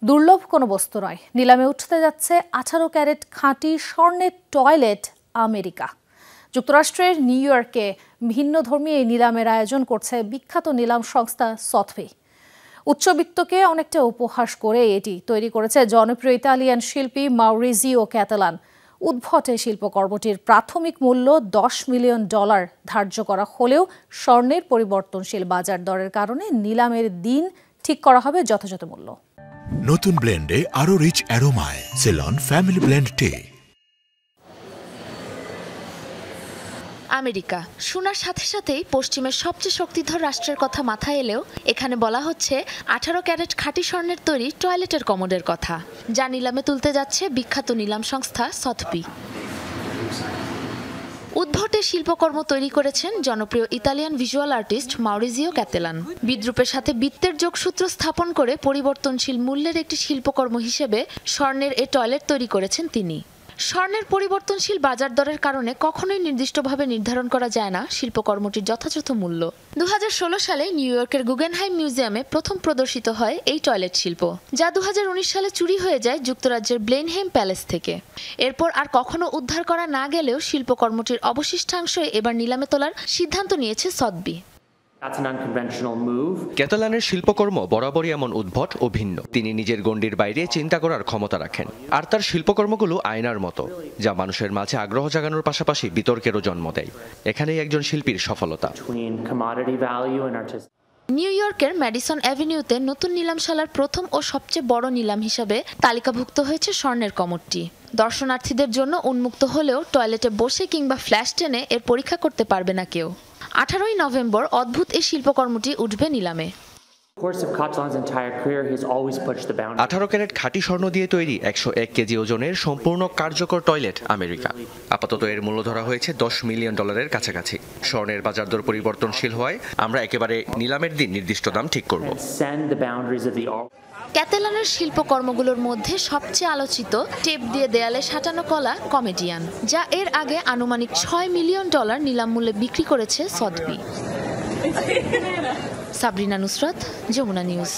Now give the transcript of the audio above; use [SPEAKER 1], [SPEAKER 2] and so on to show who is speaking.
[SPEAKER 1] দুর্লভ কোনো বস্তু নয়, নিলামে উঠতে যাচ্ছে 18 ক্যারেট খাঁটি স্বর্ণের টয়লেট আমেরিকা। যুক্তরাষ্ট্রের নিউ ইয়র্কে ভিন্নধর্মী এই নিলামের আয়োজন করছে বিখ্যাত নিলাম সংস্থা সথবি। উচ্চবিত্তকে অনেকটা উপহাস করে এটি তৈরি করেছে জনপ্রিয় ইতালিয়ান শিল্পী মাউরিজিও ক্যাতালান। উদ্ভট এই শিল্পকর্মটির প্রাথমিক মূল্য $10 মিলিয়ন ধার্য করা হলেও স্বর্ণের পরিবর্তনশীল বাজার দরের কারণে নিলামের দিন ঠিক করা হবে যথাযথ মূল্য।
[SPEAKER 2] নতুন ব্লেন্ডে আরো রিচ অ্যারোমায় সেলন ফ্যামিলি ব্লেন্ড টে।
[SPEAKER 3] আমেরিকা শোনার সাথে সাথেই পশ্চিমের সবচেয়ে শক্তিধর রাষ্ট্রের কথা মাথায় এলেও এখানে বলা হচ্ছে 18 ক্যারেট খাঁটি স্বর্ণের তৈরি টয়লেটের কমোডের কথা, যা নিলামে তুলতে যাচ্ছে বিখ্যাত নিলাম সংস্থা সথবি। উদ্ভটে শিল্পকর্ম তৈরি করেছেন জনপ্রিয় ইতালিয়ান ভিজুয়াল আর্টিস্ট মাউরিজিও ক্যাতালান। বিদ্রূপের সাথে বৃত্তের যোগসূত্র স্থাপন করে পরিবর্তনশীল মূল্যের একটি শিল্পকর্ম হিসেবে স্বর্ণের এ টয়লেট তৈরি করেছেন তিনি। স্বর্ণের পরিবর্তনশীল বাজার দরের কারণে কখনোই নির্দিষ্টভাবে নির্ধারণ করা যায় না শিল্পকর্মটির যথাযথ মূল্য। 2016 সালে নিউ ইয়র্কের গুগেনহাইম মিউজিয়ামে প্রথম প্রদর্শিত হয় এই টয়লেট শিল্প, যা 2019 সালে চুরি হয়ে যায় যুক্তরাজ্যের ব্লেনহেইম প্যালেস থেকে। এরপর আর কখনো উদ্ধার করা না গেলেও শিল্পকর্মটির অবশিষ্টাংশ এবার নিলামে তোলার সিদ্ধান্ত নিয়েছে সথবি।
[SPEAKER 4] ক্যাতালানের শিল্পকর্ম বরাবরই এমন উদ্ভট ও ভিন্ন। তিনি নিজের গণ্ডির বাইরে চিন্তা করার ক্ষমতা রাখেন, আর তার শিল্পকর্মগুলো আয়নার মতো, যা মানুষের মাঝে আগ্রহ জাগানোর পাশাপাশি বিতর্কেরও জন্ম দেয়। এখানেই একজন শিল্পীর সফলতা।
[SPEAKER 3] নিউ ইয়র্কের ম্যাডিসন অ্যাভিনিউতে নতুন নিলামশালার প্রথম ও সবচেয়ে বড় নিলাম হিসাবে তালিকাভুক্ত হয়েছে স্বর্ণের কমোডটি। দর্শনার্থীদের জন্য উন্মুক্ত হলেও টয়লেটে বসে কিংবা ফ্ল্যাশ টেনে এর পরীক্ষা করতে পারবে না কেউ। 18 নভেম্বর অদ্ভুত এই শিল্পকর্মটি উঠবে নিলামে।
[SPEAKER 4] 18 ক্যারেট খাঁটি স্বর্ণ দিয়ে তৈরি 101 কেজি ওজনের সম্পূর্ণ কার্যকর টয়লেট আমেরিকা। আপাতত এর মূল্য ধরা হয়েছে $10 মিলিয়ন কাছাকাছি। স্বর্ণের বাজার দর পরিবর্তনশীল হওয়ায় আমরা একেবারে নিলামের দিন নির্দিষ্ট দাম ঠিক করব।
[SPEAKER 3] ক্যাতালানের শিল্পকর্মগুলোর মধ্যে সবচেয়ে আলোচিত টেপ দিয়ে দেয়ালে সাঁটানো কলা কমেডিয়ান, যা এর আগে আনুমানিক $6 মিলিয়ন নিলাম মূল্যে বিক্রি করেছে সথবি। সাবরিনা নুসরাত, যমুনা নিউজ।